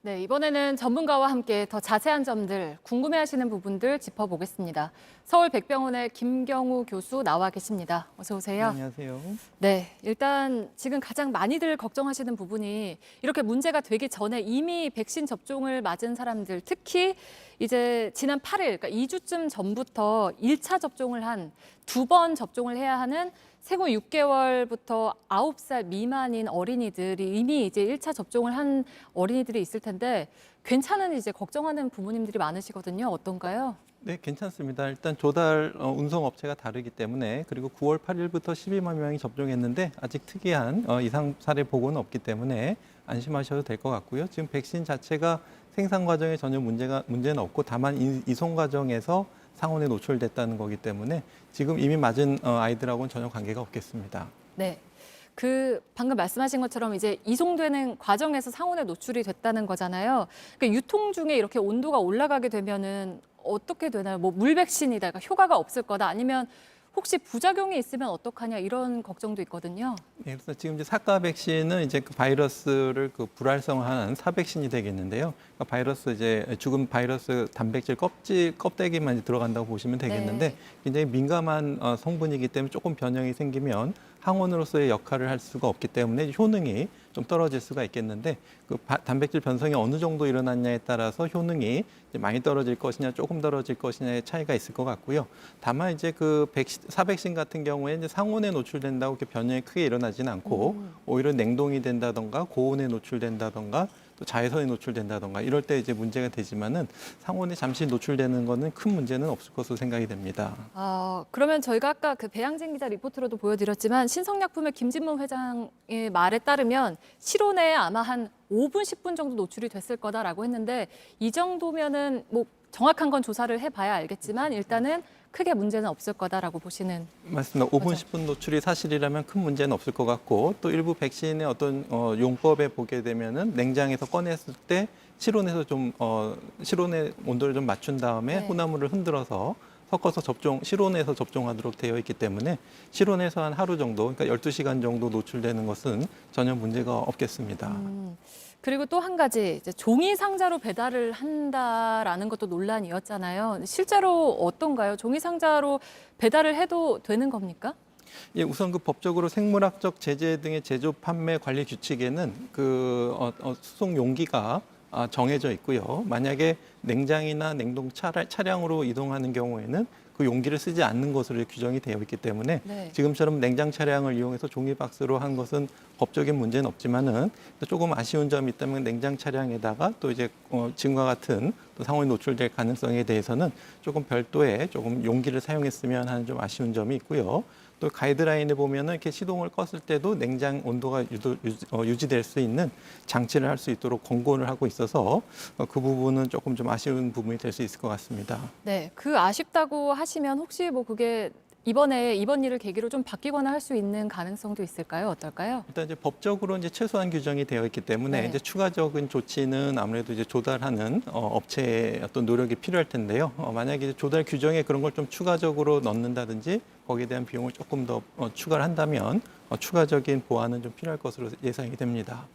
네, 이번에는 전문가와 함께 더 자세한 점들, 궁금해하시는 부분들 짚어보겠습니다. 서울 백병원의 김경우 교수 나와 계십니다. 어서 오세요. 안녕하세요. 네, 일단 지금 가장 많이들 걱정하시는 부분이 이렇게 문제가 되기 전에 이미 백신 접종을 맞은 사람들, 특히 이제 지난 8일, 그러니까 2주쯤 전부터 1차 접종을 한 2번 접종을 해야 하는 생후 6개월부터 9살 미만인 어린이들이 이미 이제 1차 접종을 한 어린이들이 있을 텐데 괜찮은 이제 걱정하는 부모님들이 많으시거든요. 어떤가요? 네, 괜찮습니다. 일단 조달 운송 업체가 다르기 때문에 그리고 9월 8일부터 12만 명이 접종했는데 아직 특이한 이상 사례 보고는 없기 때문에 안심하셔도 될 것 같고요. 지금 백신 자체가 생산 과정에 전혀 문제는 없고 다만 이송 과정에서 상온에 노출됐다는 거기 때문에 지금 이미 맞은 아이들하고는 전혀 관계가 없겠습니다. 네. 그 방금 말씀하신 것처럼 이제 이송되는 과정에서 상온에 노출이 됐다는 거잖아요. 그러니까 유통 중에 이렇게 온도가 올라가게 되면은 어떻게 되나요? 뭐 물백신이다, 그러니까 효과가 없을 거다, 아니면 혹시 부작용이 있으면 어떡하냐 이런 걱정도 있거든요. 네, 그래서 지금 이제 사과 백신은 이제 그 바이러스를 그 불활성화하는 사백신이 되겠는데요. 그러니까 바이러스 이제 죽은 바이러스 단백질 껍데기만 이제 들어간다고 보시면 되겠는데 네. 굉장히 민감한 성분이기 때문에 조금 변형이 생기면 항원으로서의 역할을 할 수가 없기 때문에 효능이 좀 떨어질 수가 있겠는데 그 단백질 변성이 어느 정도 일어났냐에 따라서 효능이 이제 많이 떨어질 것이냐 조금 떨어질 것이냐의 차이가 있을 것 같고요. 다만 이제 그 사백신 같은 경우에 이제 상온에 노출된다고 이렇게 변형이 크게 일어나지는 않고 오히려 냉동이 된다던가 고온에 노출된다던가 또 자외선에 노출된다던가 이럴 때 이제 문제가 되지만은 상온에 잠시 노출되는 거는 큰 문제는 없을 것으로 생각이 됩니다. 그러면 저희가 아까 그 배양진 기자 리포트로도 보여드렸지만 신성약품의 김진문 회장의 말에 따르면 실온에 아마 한 5분, 10분 정도 노출이 됐을 거다라고 했는데 이 정도면은 뭐 정확한 건 조사를 해봐야 알겠지만 일단은 크게 문제는 없을 거다라고 보시는 맞습니다. 5분, 거죠. 10분 노출이 사실이라면 큰 문제는 없을 것 같고 또 일부 백신의 어떤 용법에 보게 되면은 냉장에서 꺼냈을 때 실온의 온도를 좀 맞춘 다음에 네. 혼합물을 흔들어서 섞어서 실온에서 접종하도록 되어 있기 때문에 실온에서 한 하루 정도, 그러니까 12시간 정도 노출되는 것은 전혀 문제가 없겠습니다. 그리고 또 한 가지 이제 종이 상자로 배달을 한다라는 것도 논란이었잖아요. 실제로 어떤가요? 종이 상자로 배달을 해도 되는 겁니까? 예, 우선 그 법적으로 생물학적 제재 등의 제조 판매 관리 규칙에는 수송 용기가 정해져 있고요. 만약에 냉장이나 냉동 차량으로 이동하는 경우에는 그 용기를 쓰지 않는 것으로 규정이 되어 있기 때문에 네. 지금처럼 냉장 차량을 이용해서 종이 박스로 한 것은 법적인 문제는 없지만은 조금 아쉬운 점이 있다면 냉장 차량에다가 또 이제 지금과 같은 또 상온에 노출될 가능성에 대해서는 조금 별도의 조금 용기를 사용했으면 하는 좀 아쉬운 점이 있고요. 또 가이드라인에 보면은 이렇게 시동을 껐을 때도 냉장 온도가 유지될 수 있는 장치를 할 수 있도록 권고를 하고 있어서 그 부분은 조금 좀 아쉬운 부분이 될 수 있을 것 같습니다. 네, 그 아쉽다고 하시면 혹시 뭐 그게 이번 일을 계기로 좀 바뀌거나 할 수 있는 가능성도 있을까요? 어떨까요? 일단 이제 법적으로 이제 최소한 규정이 되어 있기 때문에 네. 이제 추가적인 조치는 아무래도 이제 조달하는 업체의 어떤 노력이 필요할 텐데요. 만약에 이제 조달 규정에 그런 걸 좀 추가적으로 넣는다든지 거기에 대한 비용을 조금 더 추가를 한다면 추가적인 보완은 좀 필요할 것으로 예상이 됩니다.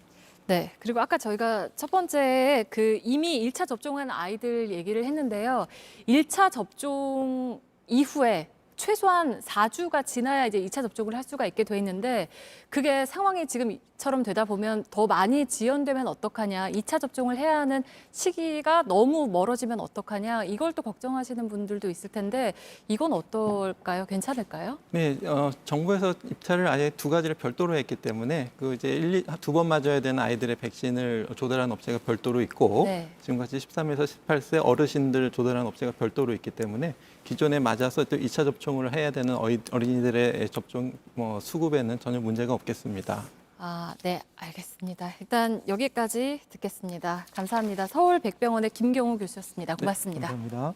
네. 그리고 아까 저희가 첫 번째 그 이미 1차 접종한 아이들 얘기를 했는데요. 1차 접종 이후에 최소한 4주가 지나야 이제 2차 접종을 할 수가 있게 돼 있는데 그게 상황이 지금처럼 되다 보면 더 많이 지연되면 어떡하냐, 2차 접종을 해야 하는 시기가 너무 멀어지면 어떡하냐, 이걸 또 걱정하시는 분들도 있을 텐데 이건 어떨까요? 괜찮을까요? 네, 정부에서 입찰을 아예 두 가지를 별도로 했기 때문에 그 이제 2번 맞아야 되는 아이들의 백신을 조달하는 업체가 별도로 있고 네. 지금같이 13에서 18세 어르신들 조달하는 업체가 별도로 있기 때문에 기존에 맞아서 또 2차 접종을 해야 되는 어린이들의 접종 수급에는 전혀 문제가 없겠습니다. 네, 알겠습니다. 일단 여기까지 듣겠습니다. 감사합니다. 서울 백병원의 김경우 교수였습니다. 고맙습니다. 네, 감사합니다.